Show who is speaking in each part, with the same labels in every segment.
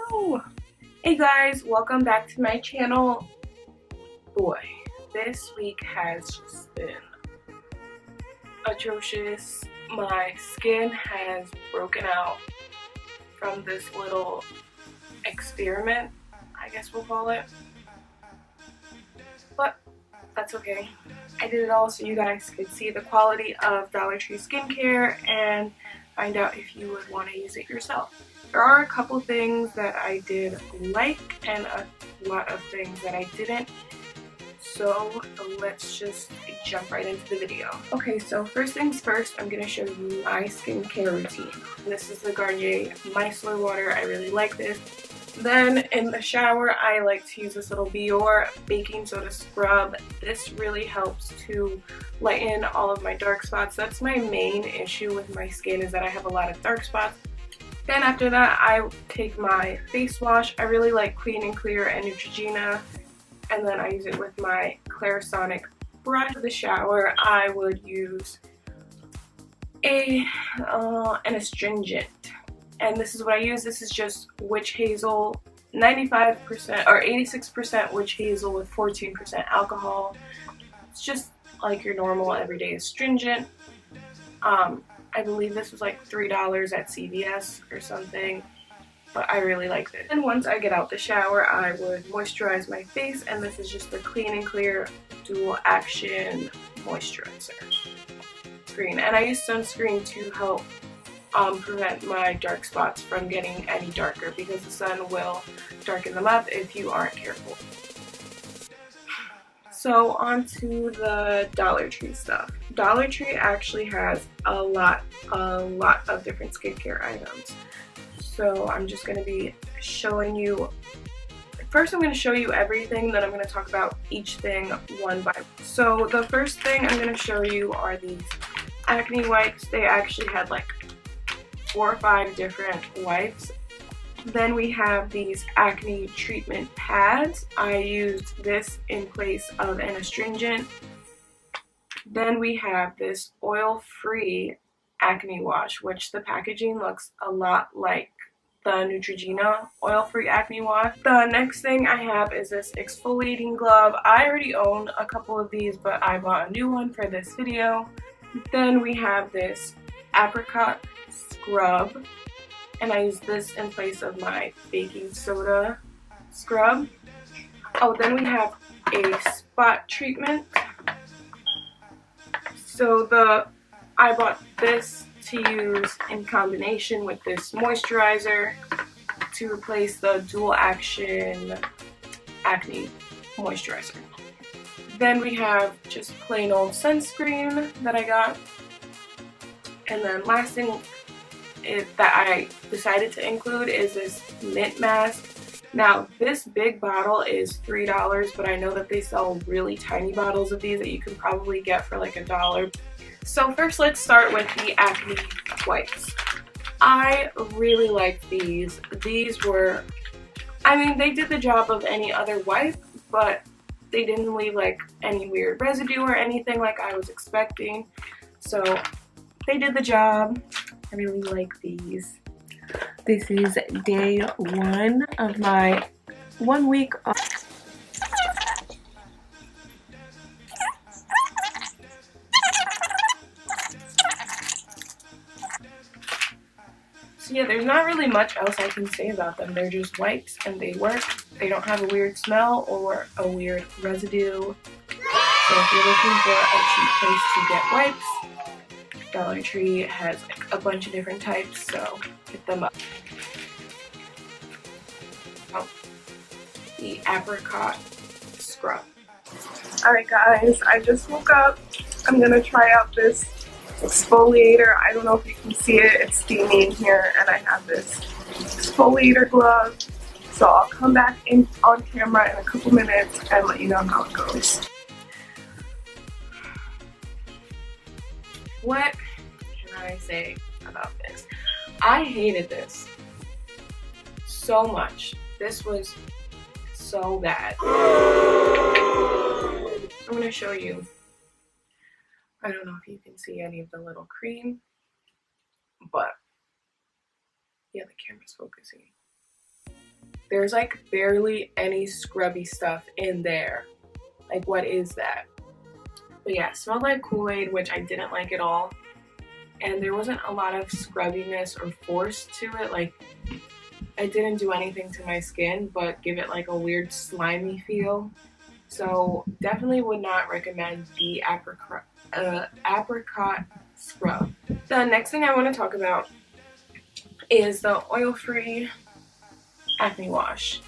Speaker 1: Hello! Hey guys, welcome back to my channel. Boy, this week has just been atrocious. My skin has broken out from this little experiment, I guess we'll call it. But that's okay. I did it all so you guys could see the quality of Dollar Tree skincare and find out if you would want to use it yourself. There are a couple things that I did like and a lot of things that I didn't. So let's just jump right into the video. Okay, so first things first, I'm going to show you my skincare routine. This is the Garnier Micellar Water. I really like this. Then in the shower, I like to use this little Biore baking soda scrub. This really helps to lighten all of my dark spots. That's my main issue with my skin, is that I have a lot of dark spots. Then after that, I take my face wash. I really like Clean and Clear and Neutrogena, and then I use it with my Clarisonic brush. For the shower, I would use an astringent, and this is what I use. This is just witch hazel, 95% or 86% witch hazel with 14% alcohol. It's just like your normal everyday astringent. I believe this was like $3 at CVS or something, but I really like this. And once I get out the shower, I would moisturize my face, and this is just the Clean and Clear Dual Action Moisturizer Screen. And I use sunscreen to help prevent my dark spots from getting any darker, because the sun will darken them up if you aren't careful. So on to the Dollar Tree stuff. Dollar Tree actually has a lot of different skincare items. So I'm just going to be showing you, first I'm going to show you everything, then I'm going to talk about each thing one by one. So the first thing I'm going to show you are these acne wipes. They actually had like 4 or 5 different wipes. Then we have these acne treatment pads. I used this in place of an astringent. Then we have this oil-free acne wash, which the packaging looks a lot like the Neutrogena oil-free acne wash. The next thing I have is this exfoliating glove. I already own a couple of these, but I bought a new one for this video. Then we have this apricot scrub, and I use this in place of my baking soda scrub. Oh, then we have a spot treatment. So I bought this to use in combination with this moisturizer to replace the Dual Action Acne Moisturizer. Then we have just plain old sunscreen that I got. And then last thing that I decided to include is this mint mask. Now this big bottle is $3, but I know that they sell really tiny bottles of these that you can probably get for like $1. So first let's start with the acne wipes. I really like these. These were, I mean, they did the job of any other wipe, but they didn't leave like any weird residue or anything like I was expecting. So they did the job. I really like these. This is day 1 of my 1 week off. So yeah, there's not really much else I can say about them. They're just wipes and they work. They don't have a weird smell or a weird residue. So if you're looking for a cheap place to get wipes, Dollar Tree has like a bunch of different types, so hit them up. Oh, the apricot scrub. Alright guys, I just woke up. I'm gonna try out this exfoliator. I don't know if you can see it, it's steamy in here, and I have this exfoliator glove. So I'll come back in on camera in a couple minutes and let you know how it goes. What can I say about this? I hated this so much. This was so bad. I'm going to show you. I don't know if you can see any of the little cream, but yeah, the camera's focusing. There's like barely any scrubby stuff in there. Like, what is that? But yeah, it smelled like Kool-Aid, which I didn't like at all. And there wasn't a lot of scrubbiness or force to it. Like, I didn't do anything to my skin, but give it like a weird slimy feel. So definitely would not recommend the apricot scrub. The next thing I want to talk about is the oil-free acne wash.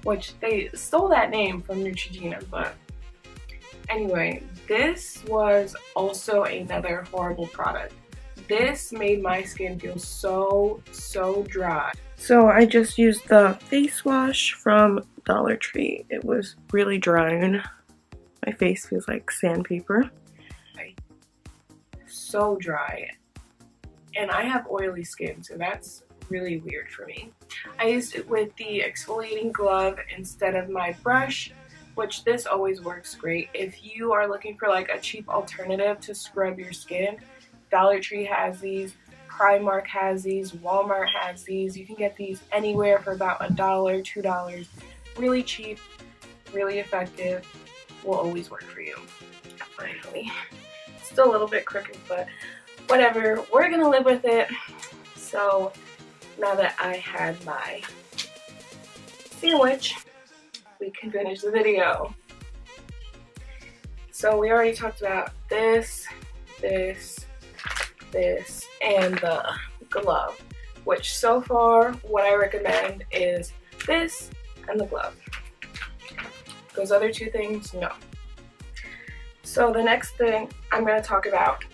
Speaker 1: Which they stole that name from Neutrogena, but anyway, this was also another horrible product. This made my skin feel so dry. So I just used the face wash from Dollar Tree. It was really drying. My face feels like sandpaper. So dry. And I have oily skin, so that's really weird for me. I used it with the exfoliating glove instead of my brush, which this always works great. If you are looking for like a cheap alternative to scrub your skin, Dollar Tree has these, Primark has these, Walmart has these. You can get these anywhere for about $1, $2. Really cheap, really effective, will always work for you. Finally. Still a little bit crooked, but whatever, we're gonna live with it. So now that I had my sandwich, we can finish the video. So we already talked about this, and the glove, which so far what I recommend is this and the glove. Those other two things, no. So the next thing I'm going to talk about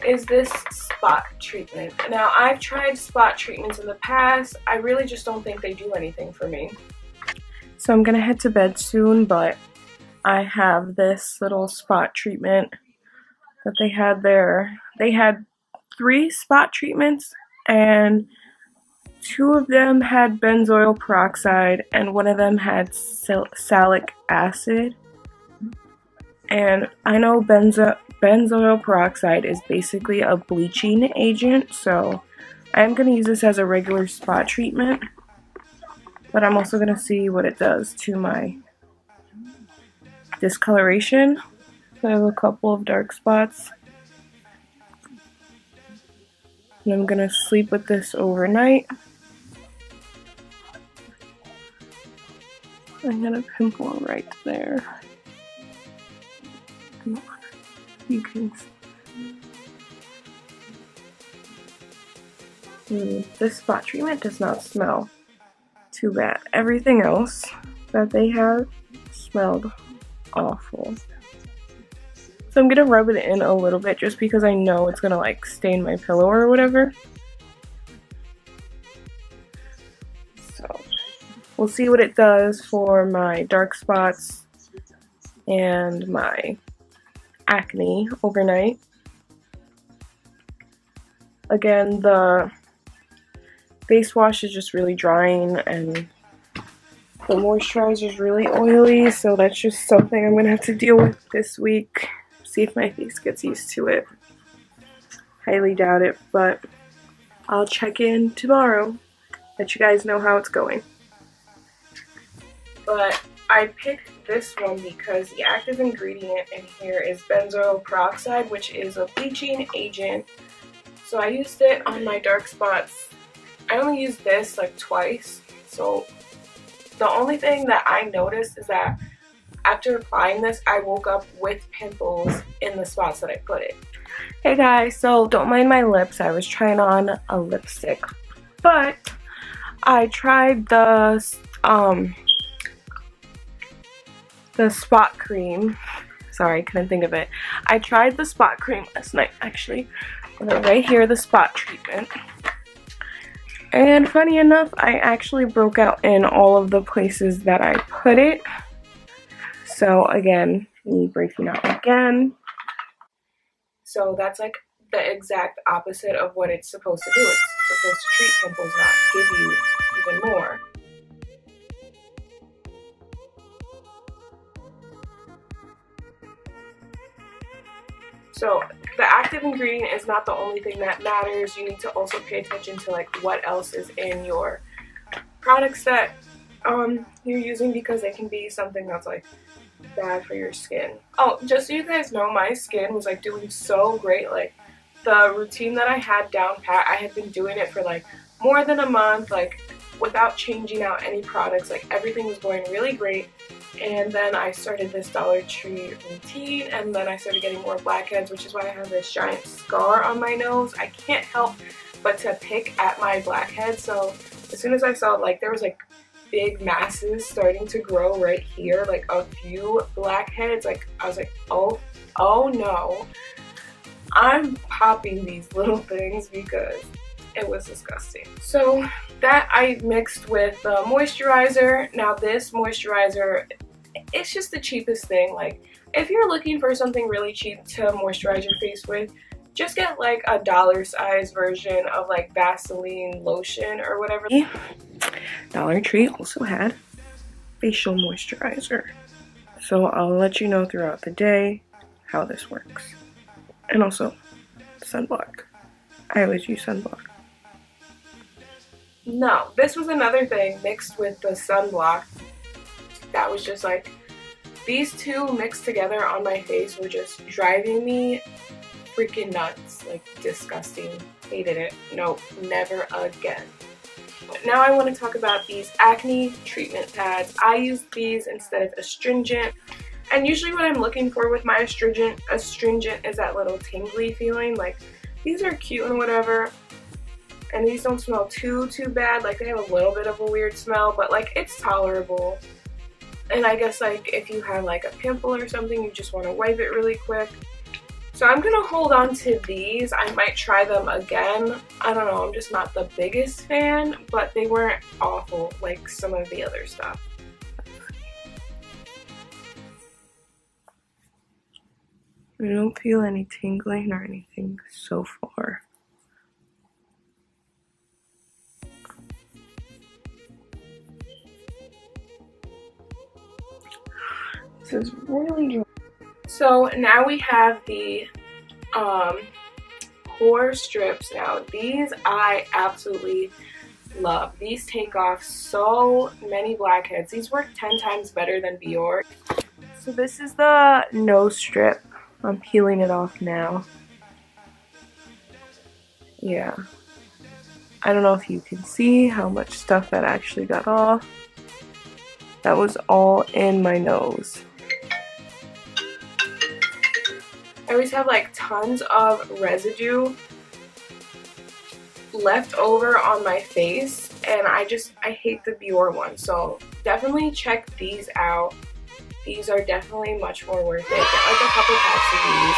Speaker 1: is this spot treatment. Now, I've tried spot treatments in the past. I really just don't think they do anything for me. So I'm gonna head to bed soon, but I have this little spot treatment that they had there. They had 3 spot treatments, and 2 of them had benzoyl peroxide and 1 of them had salicylic acid. And I know benzoyl peroxide is basically a bleaching agent, so I'm going to use this as a regular spot treatment, but I'm also going to see what it does to my discoloration. I have a couple of dark spots, and I'm going to sleep with this overnight. I got a pimple right there. You can see. This spot treatment does not smell too bad. Everything else that they have smelled awful. So I'm gonna rub it in a little bit just because I know it's gonna like stain my pillow or whatever. So we'll see what it does for my dark spots and my acne overnight. Again, the face wash is just really drying and the moisturizer is really oily, so that's just something I'm gonna have to deal with this week. See if my face gets used to it. Highly doubt it, but I'll check in tomorrow, let you guys know how it's going. But I picked this one because the active ingredient in here is benzoyl peroxide, which is a bleaching agent. So I used it on my dark spots. I only used this like twice. So the only thing that I noticed is that after applying this, I woke up with pimples in the spots that I put it. Hey guys, so don't mind my lips. I was trying on a lipstick, but I tried the spot cream. Sorry, couldn't think of it. I tried the spot cream last night, actually. And then right here, the spot treatment. And funny enough, I actually broke out in all of the places that I put it. So again, me breaking out again. So that's like the exact opposite of what it's supposed to do. It's supposed to treat pimples, not give you even more. So the active ingredient is not the only thing that matters. You need to also pay attention to like what else is in your products that you're using, because it can be something that's like bad for your skin. Oh, just so you guys know, my skin was like doing so great. Like the routine that I had down pat, I had been doing it for like more than a month, like without changing out any products. Like everything was going really great. And then I started this Dollar Tree routine, and then I started getting more blackheads, which is why I have this giant scar on my nose. I can't help but to pick at my blackhead. So as soon as I saw like there was like big masses starting to grow right here, like a few blackheads, like I was like, oh no, I'm popping these little things because it was disgusting. So that I mixed with the moisturizer. Now this moisturizer, it's just the cheapest thing. Like if you're looking for something really cheap to moisturize your face with, just get like a dollar size version of like Vaseline lotion or whatever. Dollar Tree also had facial moisturizer. So I'll let you know throughout the day how this works. And also sunblock. I always use sunblock. No, this was another thing mixed with the sunblock that was just like, these two mixed together on my face were just driving me freaking nuts. Like disgusting. Hated it. Nope, never again. But now I want to talk about these acne treatment pads. I use these instead of astringent. And usually what I'm looking for with my astringent is that little tingly feeling. Like these are cute and whatever. And these don't smell too bad. Like they have a little bit of a weird smell, but like it's tolerable. And I guess like if you have like a pimple or something, you just want to wipe it really quick. So I'm gonna hold on to these. I might try them again. I don't know, I'm just not the biggest fan, but they weren't awful like some of the other stuff. I don't feel any tingling or anything so far. This is really dry. So now we have the pore strips. Now these I absolutely love. These take off so many blackheads. These work 10 times better than Biore. So this is the nose strip. I'm peeling it off now. Yeah. I don't know if you can see how much stuff that actually got off. That was all in my nose. I always have like tons of residue left over on my face, and I hate the Biore one. So definitely check these out. These are definitely much more worth it. Get like a couple packs of these,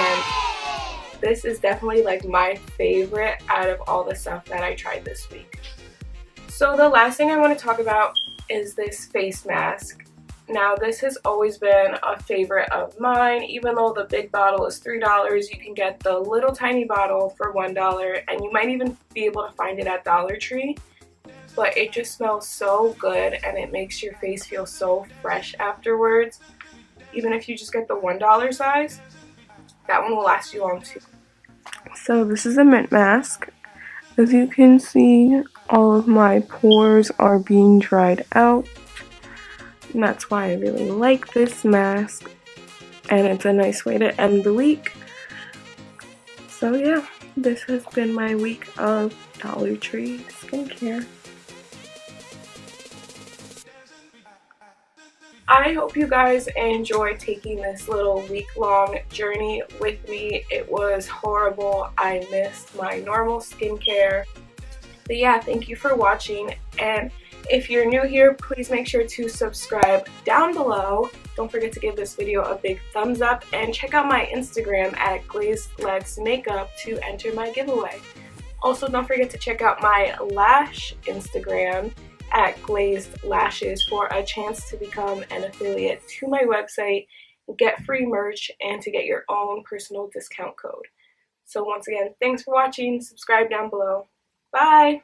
Speaker 1: and this is definitely like my favorite out of all the stuff that I tried this week. So the last thing I want to talk about is this face mask. Now this has always been a favorite of mine. Even though the big bottle is $3, you can get the little tiny bottle for $1, and you might even be able to find it at Dollar Tree. But it just smells so good, and it makes your face feel so fresh afterwards. Even if you just get the $1 size, that one will last you long too. So this is a mint mask. As you can see, all of my pores are being dried out. And that's why I really like this mask, and it's a nice way to end the week. So yeah, this has been my week of Dollar Tree skincare. I hope you guys enjoyed taking this little week-long journey with me. It was horrible. I missed my normal skincare. But yeah, thank you for watching, and if you're new here, please make sure to subscribe down below. Don't forget to give this video a big thumbs up, and check out my Instagram at GlazedLexMakeup to enter my giveaway. Also, don't forget to check out my lash Instagram at Glazed Lashes for a chance to become an affiliate to my website, get free merch, and to get your own personal discount code. So once again, thanks for watching. Subscribe down below. Bye!